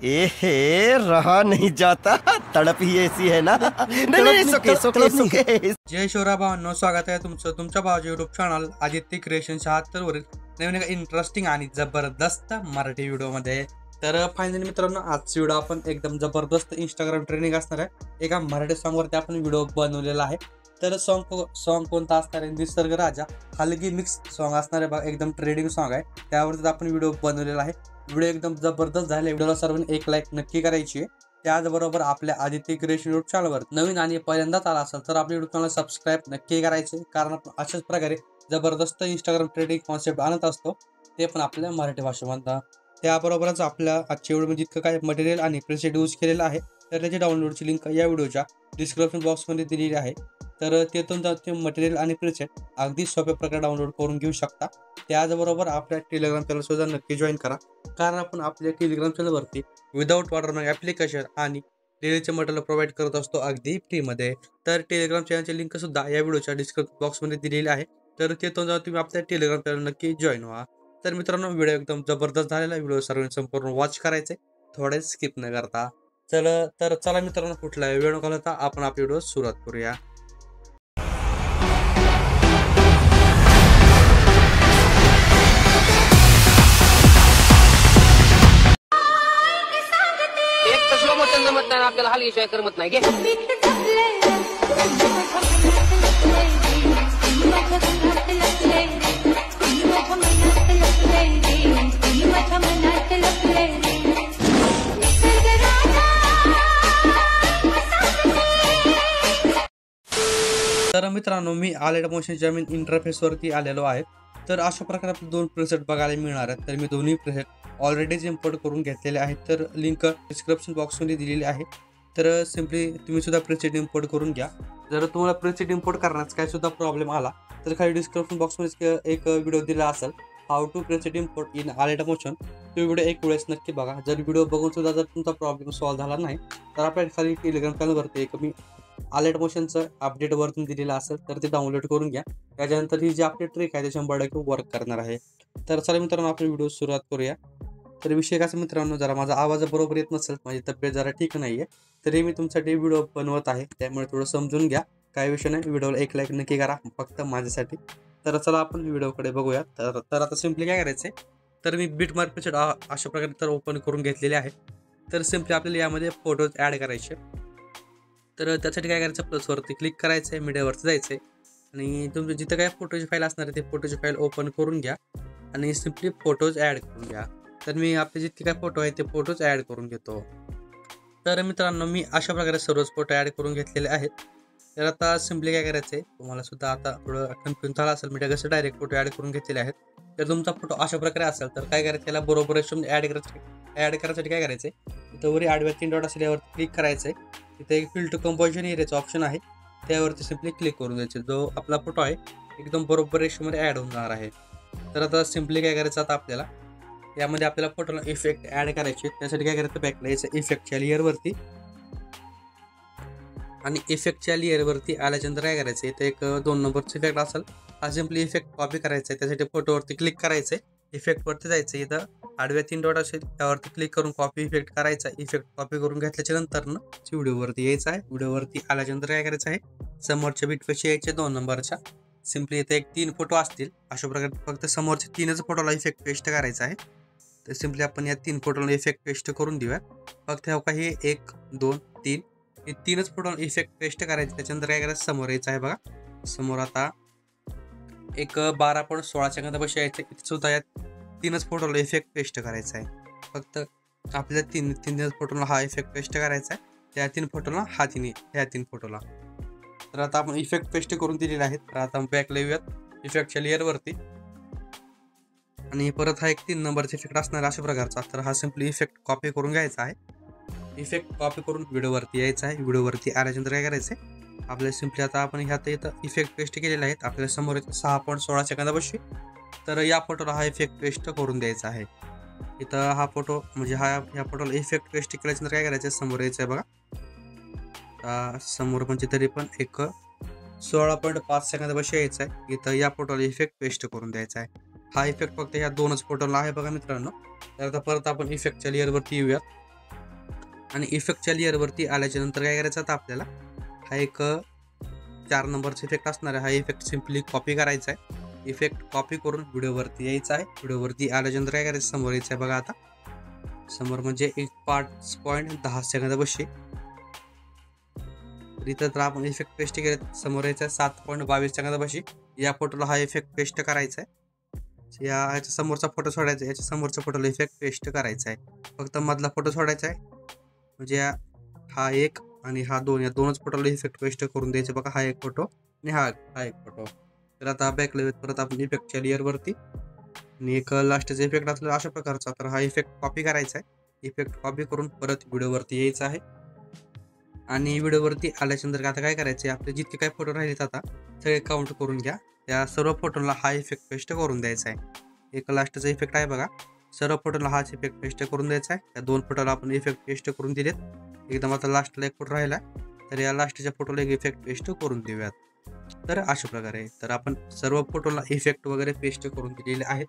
ए हे रहा नहीं जाता, तड़प ही ऐसी है ना। नहीं, सुके। जय शिवराय भावांनो, स्वागत आहे तुमचं तुमच्या भावाच्या युट्यूब चॅनल आदित्य क्रिएशन 76 वरील नवीन एका इंटरेस्टिंग आणि जबरदस्त मराठी व्हिडिओ मध्ये। तर फायनली मित्रांनो, आजचा व्हिडिओ आपण एकदम जबरदस्त इंस्टाग्राम ट्रेंडिंग असणार आहे एका मराठी सॉन्ग वरती आपण व्हिडिओ बनवलेला आहे। तर सॉन्ग कोणता असणार आहे? निसर्ग राजा हलगी मिक्स सॉन्ग असणार आहे बघा, एकदम ट्रेंडिंग सॉन्ग आहे, त्यावरती आपण व्हिडिओ बनवलेला आहे। व्हिडिओ एकदम जबरदस्त झाले, व्हिडिओला सर्वांनी एक लाईक नक्की करायची आहे। त्याचबरोबर आपल्या आदित्य क्रिएशन युट्यूब चॅनलवर नवीन आणि पहिल्यांदाच आला असेल तर आपल्या युट्यूब चॅनल सबस्क्राईब नक्की करायचे, कारण आपण अशाच प्रकारे जबरदस्त इंस्टाग्राम ट्रेंडिंग कॉन्सेप्ट आणत असतो, ते पण आपल्या मराठी भाषेमध्ये। त्याबरोबरच आपल्या आजच्या व्हिडिओमध्ये जितकं काय मटेरियल आणि प्रीसेट यूज केलेलं आहे तर त्याची डाउनलोडची लिंक या व्हिडिओच्या डिस्क्रिप्शन बॉक्समध्ये दिलेली आहे। तर तेथून ते मटेरियल आणि प्रीसेट अगदी सोप्या प्रकारे डाउनलोड करून घेऊ शकता। त्याचबरोबर आपल्या टेलिग्राम चॅनल सुद्धा नक्की जॉईन करा, कारण आपण आपल्या टेलिग्राम चॅनलवरती विदाउट वॉटरमार्क ॲप्लिकेशन आणि डेलीचे मटेरियल प्रोव्हाइड करत असतो अगदी फ्रीमध्ये। तर टेलिग्राम चॅनलची लिंक सुद्धा या व्हिडिओच्या डिस्क्रिप्शन बॉक्समध्ये दिलेली आहे, तर तेथून जाऊन तुम्ही आपल्या टेलिग्राम चॅनल नक्की जॉईन व्हा। तर मित्रांनो, व्हिडिओ एकदम जबरदस्त झालेला, व्हिडिओ सर्वांनी संपूर्ण वॉच करायचे, थोडे स्किप न करता। चला मित्रांनो, कुठला वेळ न घालवता आपण आपली व्हिडिओ सुरुवात करूया। जमत नाही आपल्याला, हाली शिवाय करमत नाही। तर मित्रांनो, मी आलेट मोशनच्या इंटरफेस वरती आलेलो आहे। तर अशा प्रकारे आपले दोन प्रीसेट बघायला मिळणार आहेत। तर मी दोन्ही प्रीसेट ऑलरेडीच इम्पोर्ट करून घेतलेले आहेत, तर लिंक डिस्क्रिप्शन बॉक्समध्ये दिलेली आहे। तर सिम्पली तुम्ही सुद्धा प्रीसेट इम्पोर्ट करून घ्या। जर तुम्हाला प्रीसेट इम्पोर्ट करण्याचा काही सुद्धा प्रॉब्लेम आला तर खाली डिस्क्रिप्शन बॉक्समध्ये एक व्हिडिओ दिला असेल, how to preset import in Alight Motion, तो व्हिडिओ एक वेळेस नक्की बघा। जर व्हिडिओ बघून सुद्धा जर तुमचा प्रॉब्लेम सॉल्व्ह झाला नाही तर आपल्या खाली टेलिग्राम चॅनलवरती एक मी आलेट मोशनचं अपडेट वरतून दिलेलं असेल तर ते डाउनलोड करून घ्या। त्याच्यानंतर ही जी आपली ट्रिक आहे ते 100% वर्क करणार आहे। तर चला मित्रांनो, आपण व्हिडिओ सुरुवात करूया। तर विषय कसा मित्रांनो, जरा माझा आवाज बरोबर येत नसेल, माझी तब्येत जरा ठीक नाही आहे, तरी मी तुमच्यासाठी व्हिडिओ बनवत आहे, त्यामुळे थोडं समजून घ्या, काही विषय नाही। व्हिडिओला एक लाईक नक्की करा फक्त माझ्यासाठी। तर चला आपण व्हिडिओकडे बघूया। तर आता सिम्पली काय करायचं आहे, तर मी बिटमार्क प्रीसेट अशा प्रकारे तर ओपन करून घेतलेले आहे। तर सिम्पली आपल्याला यामध्ये फोटोज ॲड करायचे, तर त्यासाठी काय करायचं, प्लसवरती क्लिक करायचं आहे, मीडियावरती जायचं आहे आणि तुमचं जिथं काय फोटोची फाईल असणार आहे ते फोटोची फाईल ओपन करून घ्या आणि सिम्पली फोटोज ॲड करून घ्या। तर मी आपले जितके काय फोटो आहेत ते फोटोज ॲड करून घेतो। तर मित्रांनो, मी अशा प्रकारे सर्वच फोटो ॲड करून घेतलेले आहेत। तर आता सिम्पली काय करायचं आहे, तुम्हाला सुद्धा आता थोडं कन्फ्युजन झालं असेल, मी कसं डायरेक्ट फोटो ॲड करून घेतलेले आहेत। तर तुमचा फोटो अशा प्रकारे असेल तर काय करायचं, त्याला बरोबर ॲड करायसाठी काय करायचं आहे, तिथं वरी आडव्या 3 डॉट असल्यावरती क्लिक करायचं आहे, तिथे एक फिल टू कंपोजिशन एरियाचं ऑप्शन आहे, त्यावरती सिम्पली क्लिक करून द्यायचे। जो आपला फोटो आहे एकदम बरोबर रेशोमध्ये ॲड होऊन जाणार आहे। तर आता सिम्पली काय करायचं, आता आपल्याला यामध्ये आपल्याला फोटोला इफेक्ट ॲड करायचे, त्यासाठी काय करायचं, बॅकला यायचं इफेक्टच्या लेअरवरती आणि इफेक्टच्या लेअरवरती आल्याच्यानंतर काय करायचं, इथे एक 2 नंबरचा इफेक्ट असेल, हा सिम्पली इफेक्ट कॉपी करायचा आहे। त्यासाठी फोटोवरती क्लिक करायचं आहे, इफेक्टवरती जायचं, इथं आडव्या 3 डॉट असेल त्यावरती क्लिक करून कॉपी इफेक्ट करायचा। इफेक्ट कॉपी करून घेतल्याच्या नंतर व्हिडिओवरती यायचं आहे। व्हिडिओवरती आल्याच्यानंतर काय करायचं आहे, समोरच्या बीटपेक्षा यायचे 2 नंबरच्या, सिम्पली इथे एक 3 फोटो असतील अशा प्रकारे, फक्त समोरच्या 3च फोटोला इफेक्ट पेस्ट करायचा आहे। तर सिम्पली आपण या 3 फोटोला इफेक्ट पेस्ट करून देऊया। फक्त हे काही 1 2 3 हे 3च फोटोला इफेक्ट पेस्ट करायचे। त्याच्यानंतर काय करायचं, समोर यायचं आहे बघा, समोर आता एक 12.16 गंधापाशी यायचं, इथे सुद्धा या 3च फोटोला इफेक्ट पेस्ट करायचा आहे। फक्त आपल्याला 3 फोटोला हा इफेक्ट पेस्ट करायचा आहे, त्या 3 फोटोला ह्या 3 फोटोला। तर आता आपण इफेक्ट पेस्ट करून दिलेले आहेत। तर आता बॅकला येऊयात इफेक्टच्या लेअरवरती आणि परत हा एक 3 नंबरचा इफेक्ट असणार अशा प्रकारचा। तर हा सिम्पली इफेक्ट कॉपी करून घ्यायचा आहे, इफेक्ट कॉपी करून व्हिडिओवरती यायचं आहे। व्हिडिओवरती आल्यानंतर काय करायचं आहे, आपल्याला सिम्पली आता आपण ह्यात इथं इफेक्ट पेस्ट केलेले आहेत, आपल्या समोर 6.16 सेकंदापाशी, तर या फोटोला हा इफेक्ट पेस्ट करून द्यायचा आहे। इथं हा फोटो म्हणजे ह्या फोटोला इफेक्ट पेस्ट केल्यानंतर काय करायचं, समोर यायचं आहे बघा, समोर म्हणजे तरी पण एक 16.5 सेकंदापाशी यायचं आहे, इथं या फोटोला इफेक्ट पेस्ट करून द्यायचा आहे। हा इफेक्ट फक्त ह्या 2च फोटोला आहे बघा मित्रांनो। तर आता परत आपण इफेक्टच्या लेअरवरती येऊयात आणि इफेक्टच्या लेअरवरती आल्याच्या नंतर काय करायचं आता आपल्याला हा एक 4 नंबरचा इफेक्ट असणार आहे. हा इफेक्ट सिम्पली कॉपी करायचा आहे. इफेक्ट कॉपी करून व्हिडिओवरती यायचं आहे. व्हिडिओवरती आल्याच्यानंतर काय करायचं समोर यायचं आहे बघा. आता समोर म्हणजे 5.10 सेकंदापाशी इथं तर आपण इफेक्ट पेस्ट केले. समोर यायचं आहे 7.22 सेकंदापाशी या फोटोला हा इफेक्ट पेस्ट करायचा आहे. याच्या समोरचा फोटो सोडायचा आहे. याच्या समोरच्या फोटोला इफेक्ट पेस्ट करायचा आहे. फक्त मधला फोटो सोडायचा आहे. म्हणजे हा एक आणि हा 2 या दोनच फोटोला इफेक्ट पेस्ट करून द्यायचे बघा. हा एक फोटो आणि हा एक फोटो. तर आता बॅकला परत आपण इफेक्टच्या लेअरवरती आणि एक लास्टचा इफेक्ट असला अशा प्रकारचा. तर हा इफेक्ट कॉपी करायचा आहे. इफेक्ट कॉपी करून परत व्हिडिओवरती यायचं आहे. आणि व्हिडिओवरती आल्याच्यानंतर आता काय करायचे आपले जितके काय फोटो राहिलेत आता सगळे काउंट करून घ्या. त्या सर्व फोटोला हा इफेक्ट पेस्ट करून द्यायचा आहे. एक लास्टचा इफेक्ट आहे बघा. सर्व फोटोला हाच इफेक्ट पेस्ट करून द्यायचा आहे. त्या 2 फोटोला आपण इफेक्ट पेस्ट करून दिलेत. एकदम आता लास्टला एक फोटो राहिला तर या लास्टच्या फोटोला एक इफेक्ट पेस्ट करून देऊयात. तर अशा प्रकारे तर आपण सर्व फोटोला इफेक्ट वगैरे पेस्ट करून दिलेले आहेत.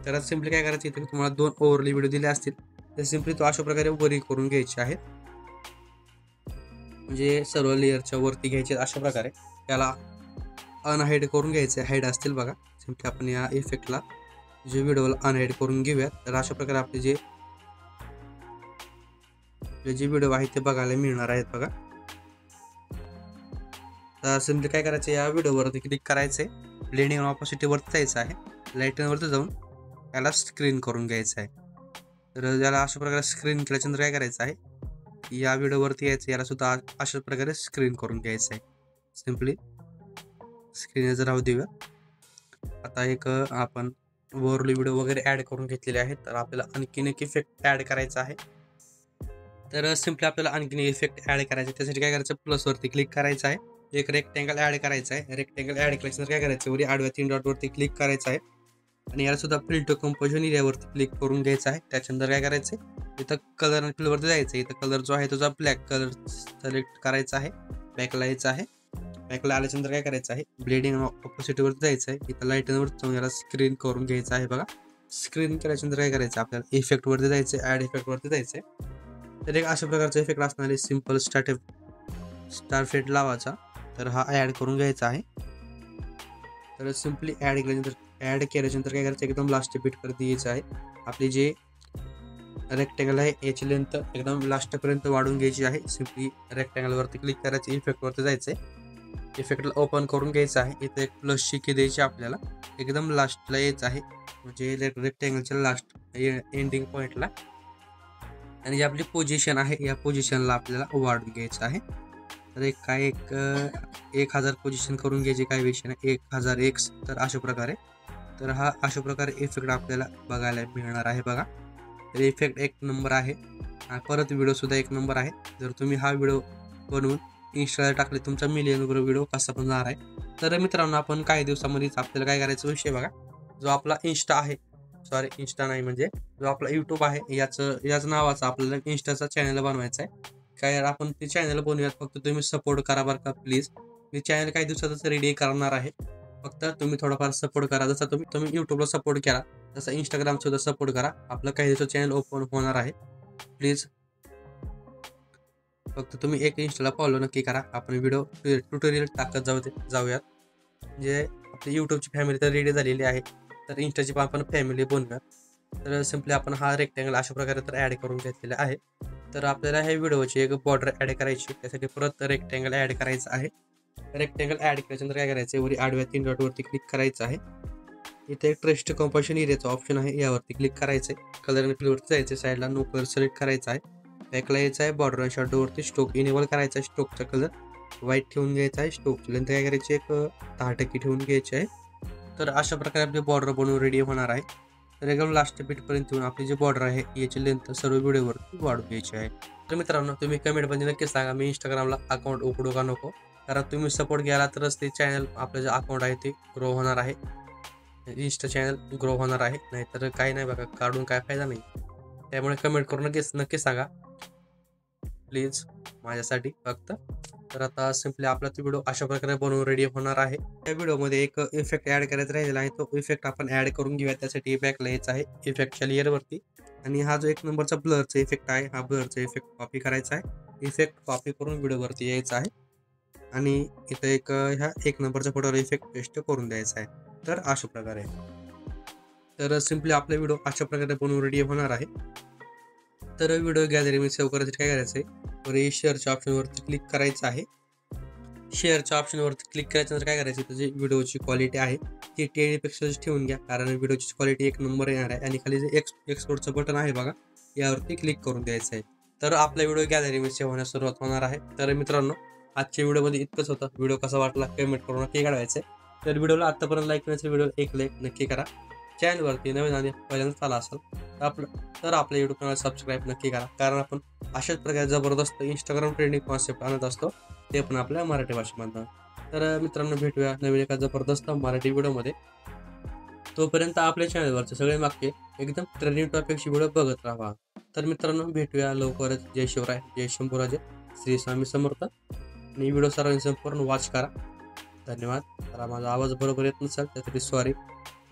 तर सिम्पली काय करायचं इथे तुम्हाला 2 ओव्हरली व्हिडिओ दिले असतील तर सिम्पली तो अशा प्रकारे वरी करून घ्यायचे आहेत. म्हणजे सर्व लेअरच्या वरती घ्यायचे अशा प्रकारे. त्याला अनहाईड करून घ्यायचे. हाईड असतील बघा. सिम्पली आपण या इफेक्टला जे व्हिडिओला अनहाईड करून घेऊयात. तर अशा प्रकारे आपले जे व्हिडिओ आहेत ते बघायला मिळणार आहेत बघा. तर सिम्पली काय करायचं या व्हिडिओवरती क्लिक करायचं आहे. ब्लेंडिंग ऑपोसिटीवरती जायचं आहे. लाईटनवरती जाऊन याला स्क्रीन करून घ्यायचं आहे. तर याला अशा प्रकारे स्क्रीन केल्याच्यानंतर काय करायचं आहे या व्हिडिओवरती यायचं. याला सुद्धा अशा प्रकारे स्क्रीन करून घ्यायचं आहे. सिम्पली स्क्रीन राहू देऊया. आता एक आपण ओव्हरली व्हिडिओ वगैरे ॲड करून घेतलेले आहेत. तर आपल्याला आणखीन एक इफेक्ट ॲड करायचा आहे. तर सिम्पली आपल्याला आणखीन इफेक्ट ॲड करायचा आहे. त्यासाठी काय करायचं प्लसवरती क्लिक करायचं आहे. एक रेक्टँगल ॲड करायचा आहे. रेक्टँगल ॲड केल्यानंतर काय करायचं वरी आडव्या 3 डॉटवरती क्लिक करायचं आहे. आणि याला सुद्धा फिल टू कंपोजिशन एरियावरती क्लिक करून घ्यायचं आहे. त्याच्यानंतर काय करायचं इथं कलर आणि फिलवरती जायचं. इथं कलर जो आहे तुझा ब्लॅक कलर सिलेक्ट करायचा आहे. बॅकला यायचं आहे. बॅकला आल्याच्यानंतर काय करायचं आहे ब्लेंडिंग ऑपोसिटीवरती जायचं आहे. इथं लाईटनवरती जाऊन याला स्क्रीन करून घ्यायचं आहे बघा. स्क्रीन केल्याच्यानंतर काय करायचं आपल्याला इफेक्टवरती जायचं आहे. ॲड इफेक्टवरती जायचं आहे. तर एक अशा प्रकारचा इफेक्ट असणारे सिम्पल स्टार फेट लावायचा. तर हा ॲड करून घ्यायचा आहे. तर सिम्पली ॲड केल्याच्यानंतर काय करायचं एकदम लास्ट बिटवरती यायचं आहे. आपली जे रेक्टँगल आहे याची लेंथ एकदम लास्टपर्यंत वाढवून घ्यायची आहे. सिम्पली रेक्टँगलवरती क्लिक करायचं. इफेक्टवरती जायचं आहे. इफेक्टला ओपन करून घ्यायचं आहे. इथे एक प्लसची की द्यायची आपल्याला. एकदम लास्टला यायचं आहे म्हणजे रेक्टँगलच्या लास्ट एंडिंग पॉईंटला. आणि जी आपली पोझिशन आहे या पोझिशनला आपल्याला वाढून घ्यायचं आहे. तर एक 1000 पोझिशन करून घ्यायची काही विषय नाही. 1001 तर अशा प्रकारे. तर हा अशा प्रकारे इफेक्ट आपल्याला बघायला मिळणार आहे बघा. तर इफेक्ट 1 नंबर आहे. परत व्हिडिओसुद्धा 1 नंबर आहे. जर तुम्ही हा व्हिडिओ बनवून इंस्टाला टाकले तुमचा मिलियनवर व्हिडिओ कसा पण जाणार आहे. तर मित्रांनो आपण काही दिवसामध्येच आपल्याला काय करायचं विषय बघा. जो आपला इंस्टा आहे इंस्टा नाही म्हणजे जो आपला यूट्यूब आहे याच नावाचा आपल्याला इंस्टाचा चॅनल बनवायचा आहे. काय आपण ते चॅनल बनवूयात. फक्त तुम्ही सपोर्ट करा बरं का प्लीज. मी चॅनल काही दिवसातच रेडी करणार आहे. फक्त तुम्ही थोडाफार सपोर्ट करा. जसा तुम्ही यूट्यूबला सपोर्ट केला तसं इंस्टाग्राम सुद्धा सपोर्ट करा. आपलं काही दिवसात चॅनल ओपन होणार आहे. प्लीज फक्त तुम्ही एक इंस्टाला फॉलो नक्की करा. आपण व्हिडिओ ट्युटोरियल टाकत जाऊयात. म्हणजे आपली यूट्यूबची फॅमिली तर रेडी झालेली आहे. तर इंस्टाची पण आपण फॅमिली बनवूयात. तर सिम्पली आपण हा रेक्टँगल अशा प्रकारे तर ॲड करून घेतलेला आहे. तर आपल्याला ह्या व्हिडिओची एक बॉर्डर ॲड करायची. त्यासाठी परत रेक्टँगल ॲड करायचं आहे. रेक्टँगल ॲड केल्यानंतर काय करायचं वरी आडव्या 3 डॉटवरती क्लिक करायचं आहे. इथे एक ट्रेस्ट कंपोजिशन एरियाचा ऑप्शन आहे. यावरती क्लिक करायचं आहे. कलर आणि फिलवरती जायचं. साईडला नो कलर सिलेक्ट करायचा आहे. बॅकला यायचं आहे. बॉर्डर आणि शॅडोवरती स्ट्रोक इनेबल करायचा आहे. स्ट्रोकचा कलर व्हाईट ठेवून घ्यायचा आहे. स्ट्रोकची लेंथ काय करायची एक 10% ठेवून घ्यायची आहे. तर अशा प्रकारे आपली बॉर्डर बनवून रेडी होणार आहे. तर एकदम लास्ट बिटपर्यंत येऊन आपली जी बॉर्डर आहे याची लेंथ सर्व व्हिडिओवरती वाढून घ्यायची आहे. तर मित्रांनो तुम्ही कमेंटमध्ये नक्की सांगा मी इंस्टाग्रामला अकाउंट उघडू का नको. कारण तुम्ही सपोर्ट केला तरच ते चॅनल आपलं जे अकाउंट आहे ते ग्रो होणार आहे. इंस्टा चॅनल ग्रो होणार आहे. नाहीतर काही नाही बघा काढून काय फायदा नाही. त्यामुळे कमेंट करून नक्की सांगा प्लीज माझ्यासाठी फक्त. तर आता सिम्पली आपला तो व्हिडिओ अशा प्रकारे बनवून रेडी होणार आहे. त्या व्हिडिओमध्ये एक इफेक्ट ॲड करायचा राहिलेला आहे. तो इफेक्ट आपण ॲड करून घेऊया. त्यासाठी बॅकला यायचं आहे इफेक्टच्या लेअरवरती आणि हा जो 1 नंबरचा ब्लरचा इफेक्ट आहे, हा ब्लरचा इफेक्ट कॉपी करायचा आहे. इफेक्ट कॉपी करून व्हिडिओवरती यायचा आहे आणि इथं ह्या 1 नंबरच्या फोटोवर इफेक्ट पेस्ट करून द्यायचा आहे. तर अशा प्रकारे. तर सिम्पली आपला व्हिडिओ अशा प्रकारे बनवून रेडी होणार आहे. तर व्हिडिओ गॅलरीमध्ये सेव्ह करायसाठी काय करायचं आहे, वर शेअरच्या ऑप्शनवरती क्लिक करायचं आहे. शेअरच्या ऑप्शनवरती क्लिक केल्यानंतर काय करायचं, तर जी व्हिडिओची क्वालिटी आहे ती 1080 पिक्सेलची ठेवून घ्या, कारण व्हिडिओची क्वालिटी 1 नंबर येणार आहे. आणि खाली जे एक्सपोर्टचं बटन आहे बघा, यावरती क्लिक करून द्यायचं आहे. तर आपला व्हिडिओ गॅलरीमध्ये सेव्ह होण्यास सुरुवात होणार आहे. तर मित्रांनो, आजच्या व्हिडिओमध्ये इतकंच होतं. व्हिडिओ कसा वाटला कमेंट करून नक्की कळवायचं आहे. तर व्हिडिओला आत्तापर्यंत लाईक करायचं, व्हिडिओ एक लाईक नक्की करा. चॅनलवरती नवीन आणि पहिल्यांदाच आला असेल तर आपल्या यूट्यूब चॅनल सबस्क्राईब नक्की करा, कारण आपण अशाच प्रकारे जबरदस्त इंस्टाग्राम ट्रेंडिंग कॉन्सेप्ट आणत असतो, ते पण आपल्या मराठी भाषेमधनं. तर मित्रांनो, भेटूया नवीन एका जबरदस्त मराठी व्हिडिओमध्ये. तोपर्यंत आपल्या चॅनलवरचे सगळे मागचे एकदम ट्रेंडिंग टॉपिकची व्हिडिओ बघत राहा. तर मित्रांनो, भेटूया लवकरच. जय शिवराय, जय शंभूराजे, श्री स्वामी समर्थ. आणि व्हिडिओ सर्वांनी संपूर्ण वॉच करा. धन्यवाद. तर माझा आवाज बरोबर येत नसेल त्यासाठी सॉरी.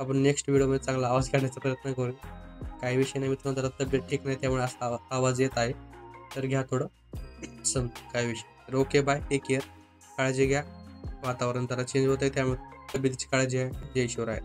आपण नेक्स्ट व्हिडिओमध्ये चांगला आवाज काढण्याचा प्रयत्न करू. काही विषय नाही मित्रांनो, जरा तब्येत ठीक नाही त्यामुळे असा आवाज येत आहे, तर घ्या थोडं काय विषय. तर ओके, बाय, टेक केअर, काळजी घ्या. वातावरण जरा चेंज होत आहे त्यामुळे तब्येतीची काळजी आहे. जय शिवराय.